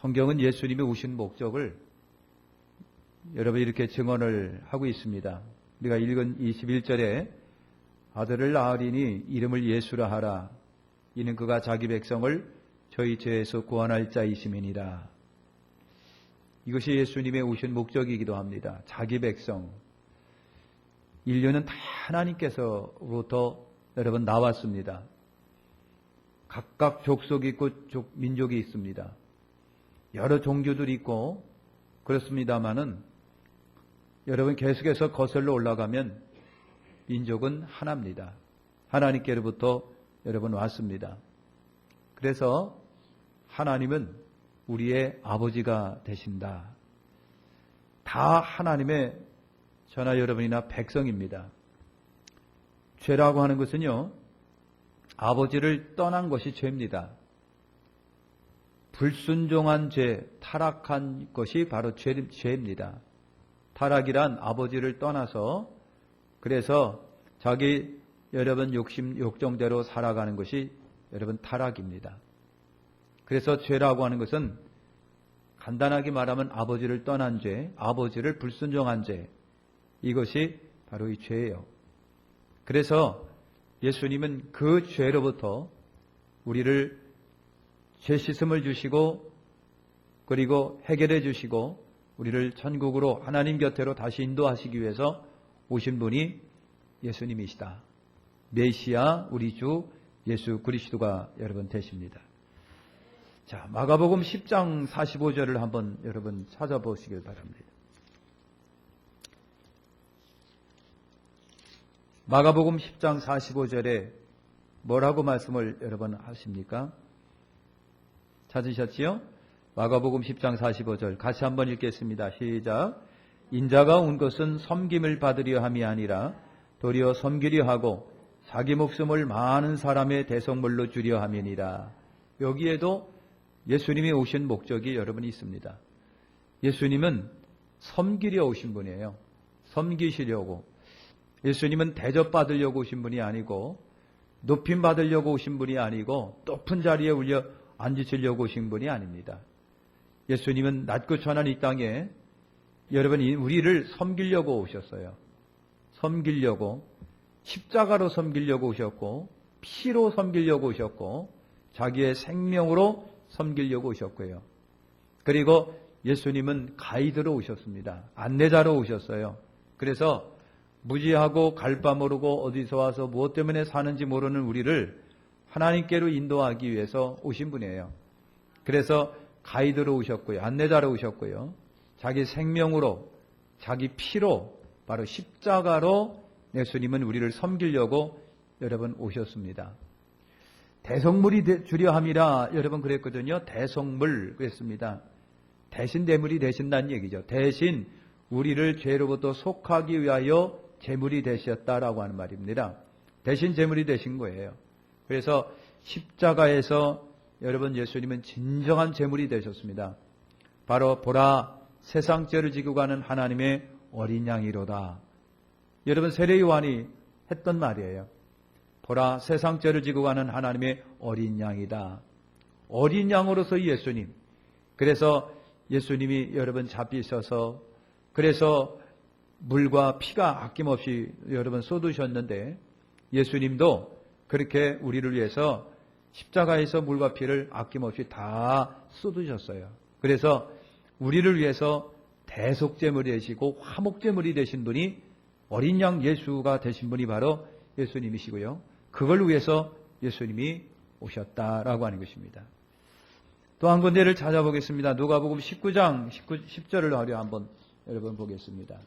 성경은 예수님이 오신 목적을 여러분 이렇게 증언을 하고 있습니다. 우리가 읽은 21절에 아들을 낳으리니 이름을 예수라 하라. 이는 그가 자기 백성을 저희 죄에서 구원할 자이심이니라. 이것이 예수님의 오신 목적이기도 합니다. 자기 백성. 인류는 다 하나님께서로부터 여러분 나왔습니다. 각각 족속이 있고 민족이 있습니다. 여러 종교들이 있고 그렇습니다마는 여러분 계속해서 거슬러 올라가면 민족은 하나입니다. 하나님께로부터 여러분 왔습니다. 그래서 하나님은 우리의 아버지가 되신다. 다 하나님의 저나 여러분이나 백성입니다. 죄라고 하는 것은요, 아버지를 떠난 것이 죄입니다. 불순종한 죄, 타락한 것이 바로 죄입니다. 타락이란 아버지를 떠나서 그래서 자기 여러분 욕정대로 살아가는 것이 여러분 타락입니다. 그래서 죄라고 하는 것은 간단하게 말하면 아버지를 떠난 죄, 아버지를 불순종한 죄, 이것이 바로 이 죄예요. 그래서 예수님은 그 죄로부터 우리를 죄 씻음을 주시고 그리고 해결해 주시고 우리를 천국으로 하나님 곁으로 다시 인도하시기 위해서 오신 분이 예수님이시다. 메시아 우리 주 예수 그리스도가 여러분 되십니다. 자, 마가복음 10장 45절을 한번 여러분 찾아보시길 바랍니다. 마가복음 10장 45절에 뭐라고 말씀을 여러분 하십니까? 찾으셨지요? 마가복음 10장 45절 같이 한번 읽겠습니다. 시작. 인자가 온 것은 섬김을 받으려 함이 아니라 도리어 섬기려 하고 자기 목숨을 많은 사람의 대속물로 주려 함이니라. 여기에도 예수님이 오신 목적이 여러분 있습니다. 예수님은 섬기려 오신 분이에요. 섬기시려고. 예수님은 대접받으려고 오신 분이 아니고 높임 받으려고 오신 분이 아니고 높은 자리에 올려 앉으시려고 오신 분이 아닙니다. 예수님은 낮고 천한 이 땅에 여러분 우리를 섬기려고 오셨어요. 섬기려고 십자가로 섬기려고 오셨고 피로 섬기려고 오셨고 자기의 생명으로 섬기려고 오셨고요. 그리고 예수님은 가이드로 오셨습니다. 안내자로 오셨어요. 그래서 무지하고 갈 바 모르고 어디서 와서 무엇 때문에 사는지 모르는 우리를 하나님께로 인도하기 위해서 오신 분이에요. 그래서 가이드로 오셨고요. 안내자로 오셨고요. 자기 생명으로 자기 피로 바로 십자가로 예수님은 우리를 섬기려고 여러분 오셨습니다. 대속물이 주려 함이라 여러분 그랬거든요. 대속물 그랬습니다. 대신 대물이 되신다는 얘기죠. 대신 우리를 죄로부터 속하기 위하여 제물이 되셨다라고 하는 말입니다. 대신 제물이 되신 거예요. 그래서 십자가에서 여러분 예수님은 진정한 제물이 되셨습니다. 바로 보라 세상 죄를 지고 가는 하나님의 어린 양이로다. 여러분 세례 요한이 했던 말이에요. 보라 세상 죄를 지고 가는 하나님의 어린 양이다. 어린 양으로서 예수님. 그래서 예수님이 여러분 잡히셔서 그래서 물과 피가 아낌없이 여러분 쏟으셨는데 예수님도 그렇게 우리를 위해서 십자가에서 물과 피를 아낌없이 다 쏟으셨어요. 그래서 우리를 위해서 대속제물이 되시고 화목제물이 되신 분이 어린 양 예수가 되신 분이 바로 예수님이시고요. 그걸 위해서 예수님이 오셨다라고 하는 것입니다. 또 한 군데를 찾아보겠습니다. 누가복음 19장 10절을 하려 한번 여러분 보겠습니다.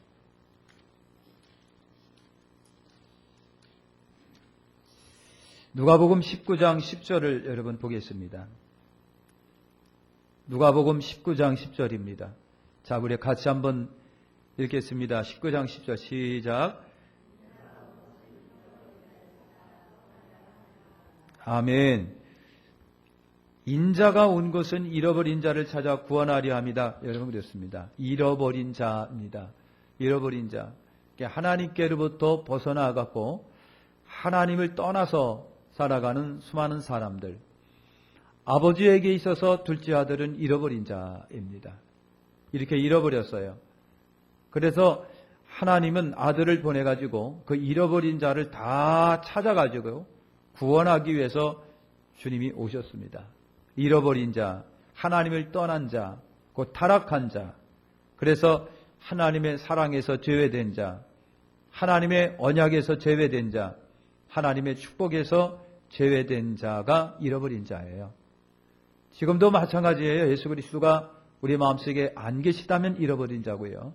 누가복음 19장 10절을 여러분 보겠습니다. 누가복음 19장 10절입니다. 자, 우리 같이 한번 읽겠습니다. 19장 10절 시작. 아멘. 인자가 온 것은 잃어버린 자를 찾아 구원하려 합니다. 여러분 그랬습니다. 잃어버린 자입니다. 잃어버린 자. 하나님께로부터 벗어나갔고 하나님을 떠나서 살아가는 수많은 사람들. 아버지에게 있어서 둘째 아들은 잃어버린 자입니다. 이렇게 잃어버렸어요. 그래서 하나님은 아들을 보내가지고 그 잃어버린 자를 다 찾아가지고 구원하기 위해서 주님이 오셨습니다. 잃어버린 자, 하나님을 떠난 자, 곧 타락한 자, 그래서 하나님의 사랑에서 제외된 자, 하나님의 언약에서 제외된 자, 하나님의 축복에서 제외된 자가 잃어버린 자예요. 지금도 마찬가지예요. 예수 그리스도가 우리 마음속에 안 계시다면 잃어버린 자고요.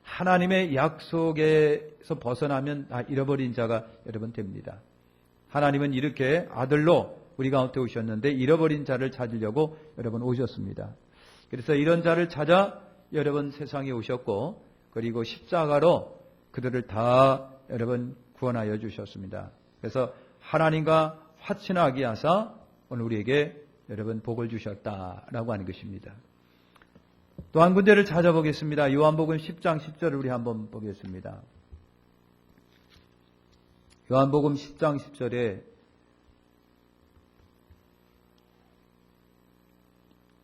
하나님의 약속에서 벗어나면 다 잃어버린 자가 여러분 됩니다. 하나님은 이렇게 아들로 우리 가운데 오셨는데 잃어버린 자를 찾으려고 여러분 오셨습니다. 그래서 이런 자를 찾아 여러분 세상에 오셨고 그리고 십자가로 그들을 다 여러분 구원하여 주셨습니다. 그래서 하나님과 화친하게 하사 오늘 우리에게 여러분 복을 주셨다라고 하는 것입니다. 또 한 군데를 찾아보겠습니다. 요한복음 10장 10절을 우리 한번 보겠습니다. 요한복음 10장 10절에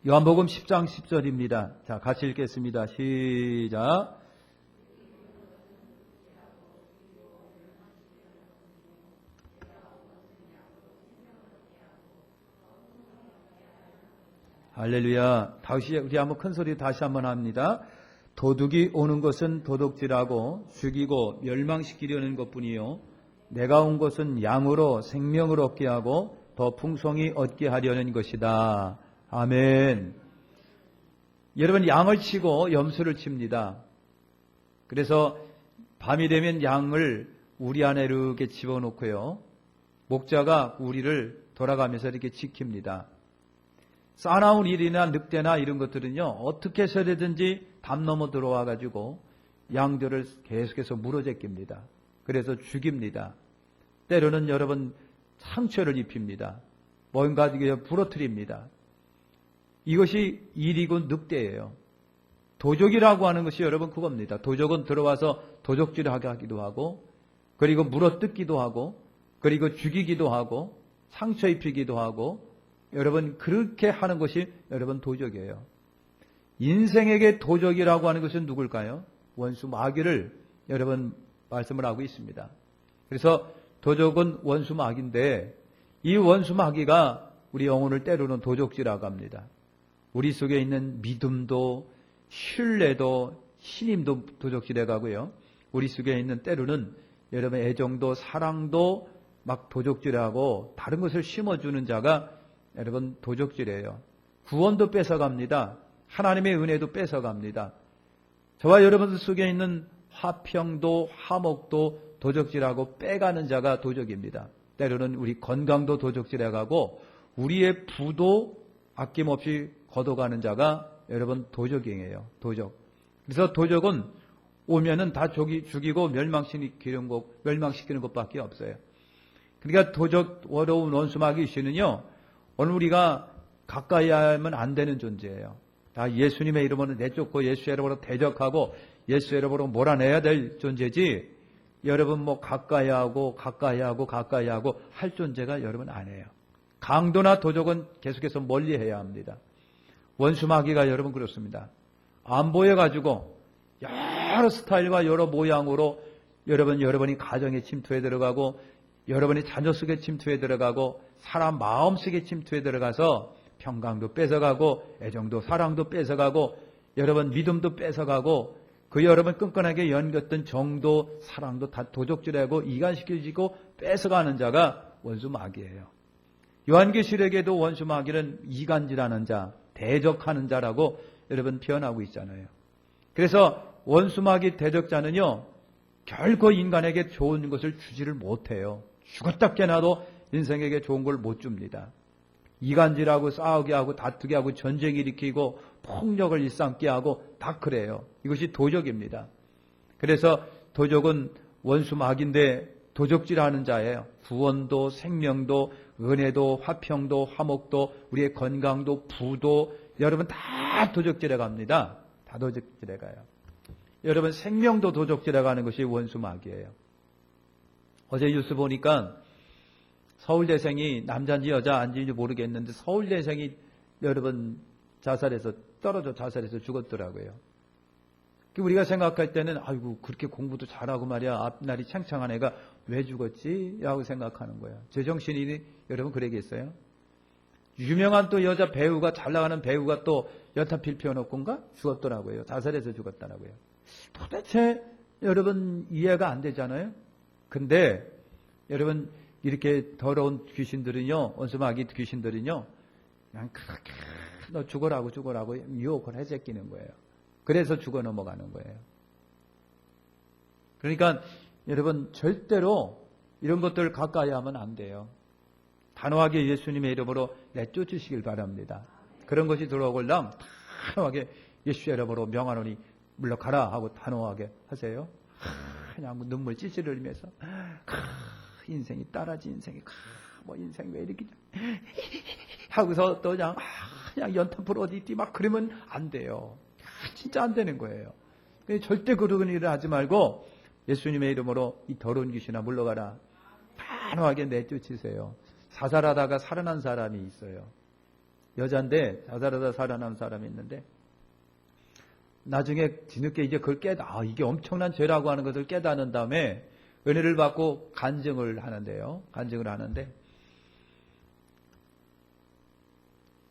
요한복음 10장 10절입니다. 자, 같이 읽겠습니다. 시작. 할렐루야. 다시 우리 한번 큰 소리 다시 한번 합니다. 도둑이 오는 것은 도둑질하고 죽이고 멸망시키려는 것뿐이요 내가 온 것은 양으로 생명을 얻게 하고 더 풍성히 얻게 하려는 것이다. 아멘. 여러분 양을 치고 염소를 칩니다. 그래서 밤이 되면 양을 우리 안에 이렇게 집어넣고요. 목자가 우리를 돌아가면서 이렇게 지킵니다. 싸나운 일이나 늑대나 이런 것들은요, 어떻게 해서든지 담 넘어 들어와 가지고 양들을 계속해서 물어제낍니다. 그래서 죽입니다. 때로는 여러분 상처를 입힙니다. 뭔가 부러뜨립니다. 이것이 일이고 늑대예요. 도적이라고 하는 것이 여러분 그겁니다. 도적은 들어와서 도적질을 하기도 하고, 그리고 물어뜯기도 하고, 그리고 죽이기도 하고, 상처 입히기도 하고, 여러분 그렇게 하는 것이 여러분 도적이에요. 인생에게 도적이라고 하는 것은 누굴까요? 원수 마귀를 여러분 말씀을 하고 있습니다. 그래서 도적은 원수 마귀인데 이 원수 마귀가 우리 영혼을 때로는 도적질하고 합니다. 우리 속에 있는 믿음도 신뢰도 신임도 도적질해 가고요. 우리 속에 있는 때로는 여러분 애정도 사랑도 막 도적질하고 다른 것을 심어주는 자가 여러분 도적질이에요. 구원도 뺏어갑니다. 하나님의 은혜도 뺏어갑니다. 저와 여러분 속에 있는 화평도 화목도 도적질하고 빼가는 자가 도적입니다. 때로는 우리 건강도 도적질해가고 우리의 부도 아낌없이 걷어가는 자가 여러분 도적이에요. 도적. 그래서 도적은 오면은 다 죽이고 멸망시키는 것밖에 없어요. 그러니까 도적 어려운 원수마귀 씨는요. 오늘 우리가 가까이 하면 안 되는 존재예요. 다 예수님의 이름으로 내쫓고 예수의 이름으로 대적하고 예수의 이름으로 몰아내야 될 존재지 여러분 뭐 가까이 하고 할 존재가 여러분 아니에요. 강도나 도적은 계속해서 멀리해야 합니다. 원수마귀가 여러분 그렇습니다. 안 보여가지고 여러 스타일과 여러 모양으로 여러분이 가정에 침투해 들어가고 여러분이 자녀 속에 침투해 들어가고 사람 마음 속에 침투해 들어가서 평강도 뺏어가고 애정도 사랑도 뺏어가고 여러분 믿음도 뺏어가고 그 여러분 끈끈하게 연겼던 정도 사랑도 다 도적질하고 이간시켜지고 뺏어가는 자가 원수 마귀예요. 요한계시록에도 원수 마귀는 이간질하는 자, 대적하는 자라고 여러분 표현하고 있잖아요. 그래서 원수 마귀 대적자는요 결코 인간에게 좋은 것을 주지를 못해요. 죽었다 깨나도 인생에게 좋은 걸 못 줍니다. 이간질하고 싸우게 하고 다투게 하고 전쟁 일으키고 폭력을 일삼게 하고 다 그래요. 이것이 도적입니다. 그래서 도적은 원수 마귀인데 도적질하는 자예요. 구원도 생명도 은혜도 화평도 화목도 우리의 건강도 부도 여러분 다 도적질해 갑니다. 다 도적질해 가요. 여러분 생명도 도적질해 가는 것이 원수 마귀예요. 어제 뉴스 보니까 서울대생이 남자인지 여자인지 모르겠는데 서울대생이 여러분 자살해서 죽었더라고요. 우리가 생각할 때는 아이고 그렇게 공부도 잘하고 말이야 앞날이 창창한 애가 왜 죽었지? 라고 생각하는 거예요. 제정신이 여러분 그러겠어요? 유명한 또 여자 배우가 잘 나가는 배우가 또 연탄필 피워놓고인가 죽었더라고요. 자살해서 죽었더라고요. 도대체 여러분 이해가 안 되잖아요. 근데 여러분 이렇게 더러운 귀신들은요, 원수마귀 귀신들은요, 그냥 그렇게 너 죽어라고 유혹을 해제끼는 거예요. 그래서 죽어 넘어가는 거예요. 그러니까 여러분 절대로 이런 것들 가까이 하면 안 돼요. 단호하게 예수님의 이름으로 내쫓으시길 바랍니다. 그런 것이 들어오걸랑 단호하게 예수의 이름으로 명하노니 물러가라 하고 단호하게 하세요. 그냥 눈물 찌찌 흘리면서 인생이 따라지 인생이 뭐 인생 왜 이렇게 하고서 또 그냥 연탄불 어디 있디 막 그러면 안 돼요. 진짜 안 되는 거예요. 절대 그런 일을 하지 말고 예수님의 이름으로 이 더러운 귀신아 물러가라. 단호하게 내쫓으세요. 자살하다가 살아난 사람이 있어요. 여잔데 자살하다 살아난 사람이 있는데 나중에 뒤늦게 이제 그걸 이게 엄청난 죄라고 하는 것을 깨닫는 다음에 은혜를 받고 간증을 하는데요. 간증을 하는데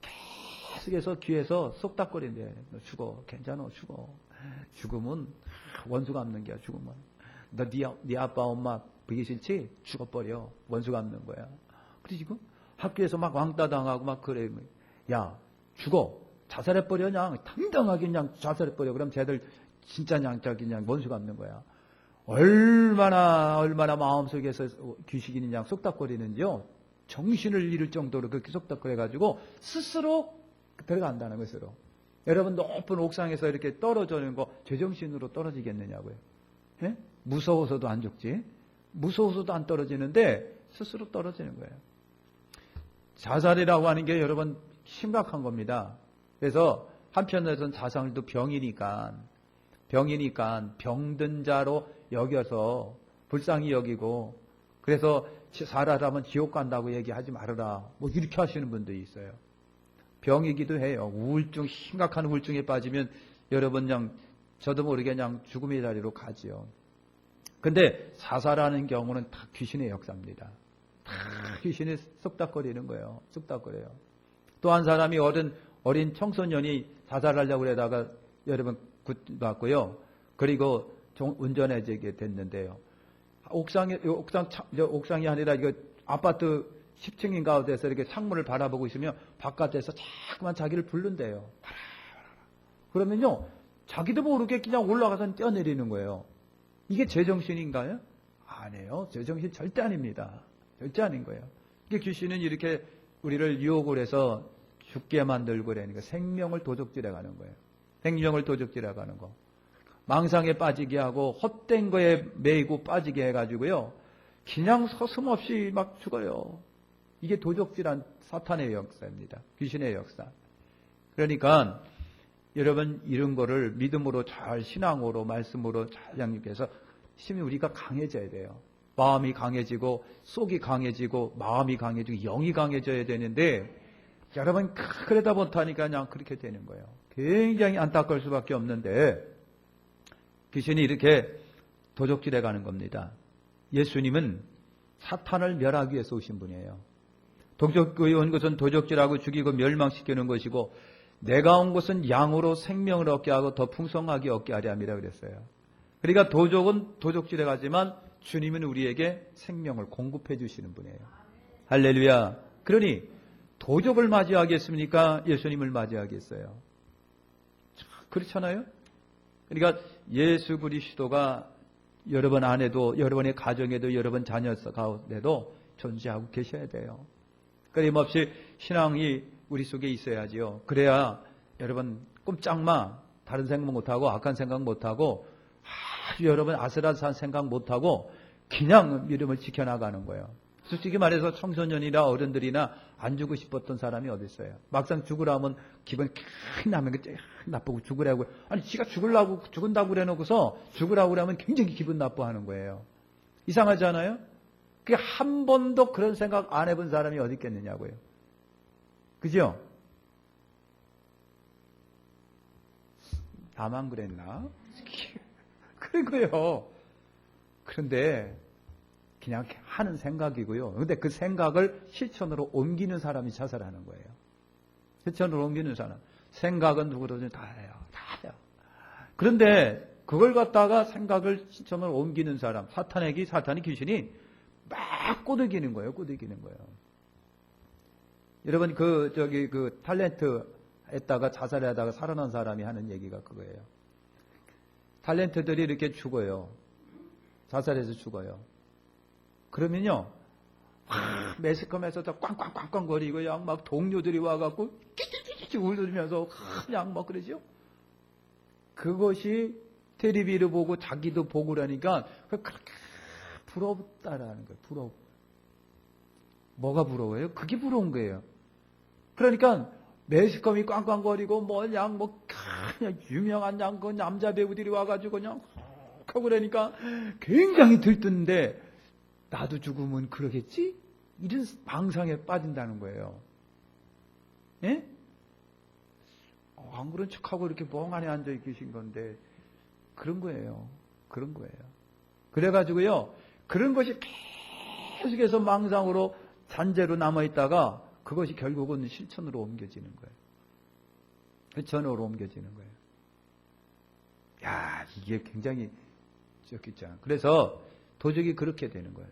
계속해서 귀에서 쏙닥거린대. 너 죽어. 괜찮아. 죽어. 죽으면 원수 갚는 거야. 죽으면. 너 네 아빠 엄마 보기 싫지? 죽어버려. 원수 갚는 거야. 그래 지금 학교에서 막 왕따 당하고 막 그래. 야 죽어. 자살해버려. 그냥 당당하게 그냥 자살해버려. 그럼 쟤들 진짜 그냥 원수 갚는 거야. 얼마나 마음속에서 귀신이 그냥 쏙닥거리는지요. 정신을 잃을 정도로 그렇게 쏙닥거려가지고 스스로 들어간다는 것으로. 여러분 높은 옥상에서 이렇게 떨어지는 거 제정신으로 떨어지겠느냐고요. 예? 무서워서도 안 죽지. 무서워서도 안 떨어지는데 스스로 떨어지는 거예요. 자살이라고 하는 게 여러분 심각한 겁니다. 그래서 한편에서는 자살도 병이니까 병든 자로 여겨서 불쌍히 여기고 그래서 살아라면 지옥 간다고 얘기하지 말아라. 뭐 이렇게 하시는 분들이 있어요. 병이기도 해요. 심각한 우울증에 빠지면 여러분 그냥 저도 모르게 그냥 죽음의 자리로 가지요. 근데 자살하는 경우는 다 귀신의 역사입니다. 다 귀신이 쏙닥거리는 거예요. 쏙닥거려요. 또 한 사람이 어린 청소년이 자살하려고 그러다가 여러분 굿봤고요. 그리고 운전해지게 됐는데요. 옥상이 아니라 이거 아파트 10층인 가운데서 이렇게 창문을 바라보고 있으면 바깥에서 자꾸만 자기를 부른대요. 그러면요, 자기도 모르게 그냥 올라가서 뛰어내리는 거예요. 이게 제정신인가요? 아니에요. 제정신 절대 아닙니다. 절대 아닌 거예요. 이게 귀신은 이렇게 우리를 유혹을 해서 죽게 만들고 그러니까 생명을 도적질해 가는 거예요. 생명을 도적질해 가는 거. 망상에 빠지게 하고 헛된 거에 매이고 빠지게 해가지고요. 그냥 서슴없이 막 죽어요. 이게 도적질한 사탄의 역사입니다. 귀신의 역사. 그러니까 여러분 이런 거를 믿음으로 잘 신앙으로 말씀으로 잘 양육해서 심히 우리가 강해져야 돼요. 마음이 강해지고 속이 강해지고 마음이 강해지고 영이 강해져야 되는데 여러분 그러다 못하니까 그냥 그렇게 되는 거예요. 굉장히 안타까울 수밖에 없는데 귀신이 이렇게 도적질해 가는 겁니다. 예수님은 사탄을 멸하기 위해서 오신 분이에요. 도적이 온 것은 도적질하고 죽이고 멸망시키는 것이고 내가 온 것은 양으로 생명을 얻게 하고 더 풍성하게 얻게 하려 함이라 그랬어요. 그러니까 도적은 도적질해 가지만 주님은 우리에게 생명을 공급해 주시는 분이에요. 할렐루야. 그러니 도적을 맞이하겠습니까? 예수님을 맞이하겠어요? 그렇잖아요? 그러니까 예수 그리스도가 여러분 안에도 여러분의 가정에도 여러분 자녀 가운데도 존재하고 계셔야 돼요. 끊임없이 신앙이 우리 속에 있어야지요. 그래야 여러분 꼼짝마 다른 생각 못하고 악한 생각 못하고 여러분 아슬아슬한 생각 못하고 그냥 믿음을 지켜나가는 거예요. 솔직히 말해서 청소년이나 어른들이나 안 주고 싶었던 사람이 어디 있어요? 막상 죽으라면 기분이 나면 나쁘고 죽으라고. 아니 지가 죽은다고 그래놓고서 죽으라고 그러면 굉장히 기분 나빠하는 거예요. 이상하지 않아요? 그 한 번도 그런 생각 안 해본 사람이 어디 있겠느냐고요. 그죠? 나만 그랬나? 그런 거예요. 그런데 그냥 하는 생각이고요. 근데 그 생각을 실천으로 옮기는 사람이 자살하는 거예요. 실천으로 옮기는 사람. 생각은 누구든지 다 해요. 다 해요. 그런데 그걸 갖다가 생각을 실천으로 옮기는 사람, 사탄의 귀신이 막 꼬드기는 거예요. 꼬드기는 거예요. 여러분 그 탤런트 했다가 자살하다가 살아난 사람이 하는 얘기가 그거예요. 탤런트들이 이렇게 죽어요. 자살해서 죽어요. 그러면요, 매스컴에서 꽝꽝꽝꽝 거리고, 그냥 막 동료들이 와갖고, 끼끼끼끼 울면서, 그냥 막 그러죠? 그것이 텔레비를 보고 자기도 보고 그러니까, 그렇게 부럽다라는 거예요. 부러워. 뭐가 부러워요? 그게 부러운 거예요. 그러니까, 매스컴이 꽝꽝거리고, 그냥 유명한 그 남자 배우들이 와가지고, 그냥, 하고 그러니까 굉장히 들뜨는데 나도 죽으면 그러겠지? 이런 망상에 빠진다는 거예요. 예? 안 그런 척하고 이렇게 멍하니 앉아 계신 건데 그런 거예요. 그런 거예요. 그래가지고요. 그런 것이 계속해서 망상으로 잔재로 남아있다가 그것이 결국은 실천으로 옮겨지는 거예요. 실천으로 옮겨지는 거예요. 야, 이게 굉장히 있잖아. 그래서 도적이 그렇게 되는 거예요.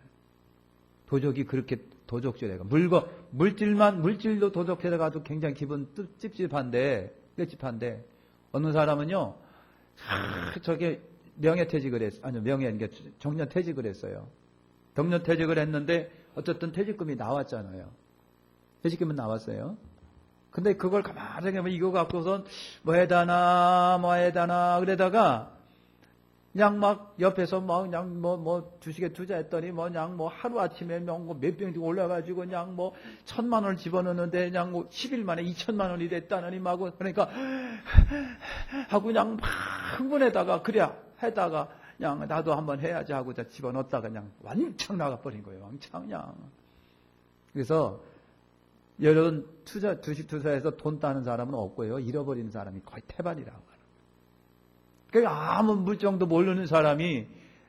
도적이 그렇게 도적질해가 물질도 도적질해가도 굉장히 기분 찝찝한데 어느 사람은요 저게 명예퇴직을 정년퇴직을 했어요. 정년퇴직을 했는데 어쨌든 퇴직금이 나왔잖아요. 퇴직금은 나왔어요. 근데 그걸 가만히 보면 이거 갖고선 뭐 해다나 그러다가 그냥 막 옆에서 그냥 주식에 투자했더니 그냥 하루 아침에 몇 병씩 올라가지고 그냥 1,000만 원을 집어넣는데 그냥 10일 만에 2,000만 원이 됐다느니 그러니까 하고 그냥 막 흥분해다가 해다가 그냥 나도 한번 해야지 하고 집어넣었다가 그냥 왕창 나가버린 거예요. 왕창 그냥. 그래서 여러분 주식 투자해서 돈 따는 사람은 없고요. 잃어버리는 사람이 거의 태반이라고. 그러니까 아무 물정도 모르는 사람이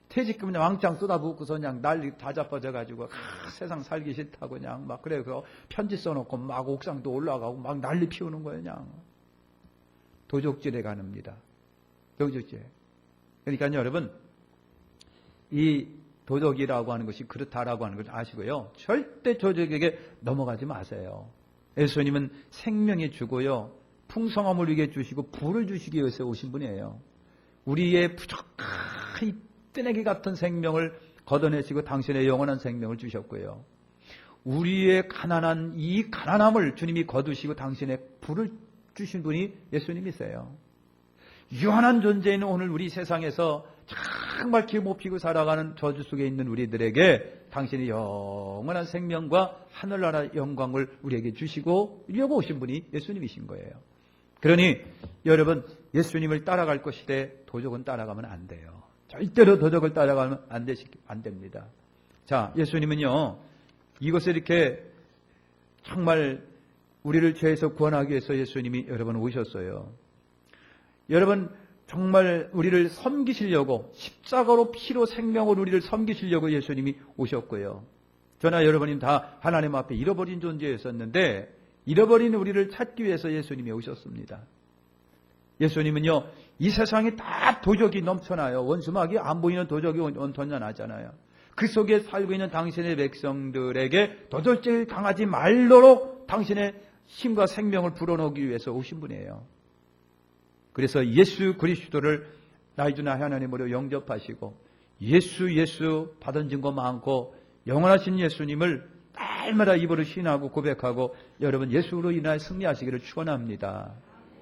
퇴직금 그냥 왕창 쏟아붓고서 그냥 난리 다 자빠져가지고 세상 살기 싫다고 그냥 막 그래서 편지 써놓고 막 옥상도 올라가고 막 난리 피우는 거예요. 그냥 도적질에 가는입니다. 도적질. 그러니까 여러분 이 도적이라고 하는 것이 그렇다라고 하는 걸 아시고요. 절대 도적에게 넘어가지 마세요. 예수님은 생명이 주고요. 풍성함을 위해 주시고 부를 주시기 위해서 오신 분이에요. 우리의 부족한 이 뜨내기 같은 생명을 걷어내시고 당신의 영원한 생명을 주셨고요. 우리의 이 가난함을 주님이 거두시고 당신의 부를 주신 분이 예수님이세요. 유한한 존재인 오늘 우리 세상에서 정말 기 못 피고 살아가는 저주 속에 있는 우리들에게 당신의 영원한 생명과 하늘나라 영광을 우리에게 주시고 이려고 오신 분이 예수님이신 거예요. 그러니 여러분 예수님을 따라갈 것이되 도적은 따라가면 안 돼요. 절대로 도적을 따라가면 안 됩니다. 자, 예수님은요 이것을 이렇게 정말 우리를 죄에서 구원하기 위해서 예수님이 여러분 오셨어요. 여러분 정말 우리를 섬기시려고 십자가로 피로 생명으로 우리를 섬기시려고 예수님이 오셨고요. 저나 여러분이 다 하나님 앞에 잃어버린 존재였었는데 잃어버린 우리를 찾기 위해서 예수님이 오셨습니다. 예수님은요 이 세상이 다 도적이 넘쳐나요. 원수막이 안 보이는 도적이 온전하잖아요. 그 속에 살고 있는 당신의 백성들에게 도적질 당하지 말도록 당신의 힘과 생명을 불어넣기 위해서 오신 분이에요. 그래서 예수 그리스도를 나의 주 나의 하나님으로 영접하시고 예수 받은 증거 많고 영원하신 예수님을 날마다 입으로 신하고 고백하고 여러분 예수로 인하여 승리하시기를 축원합니다.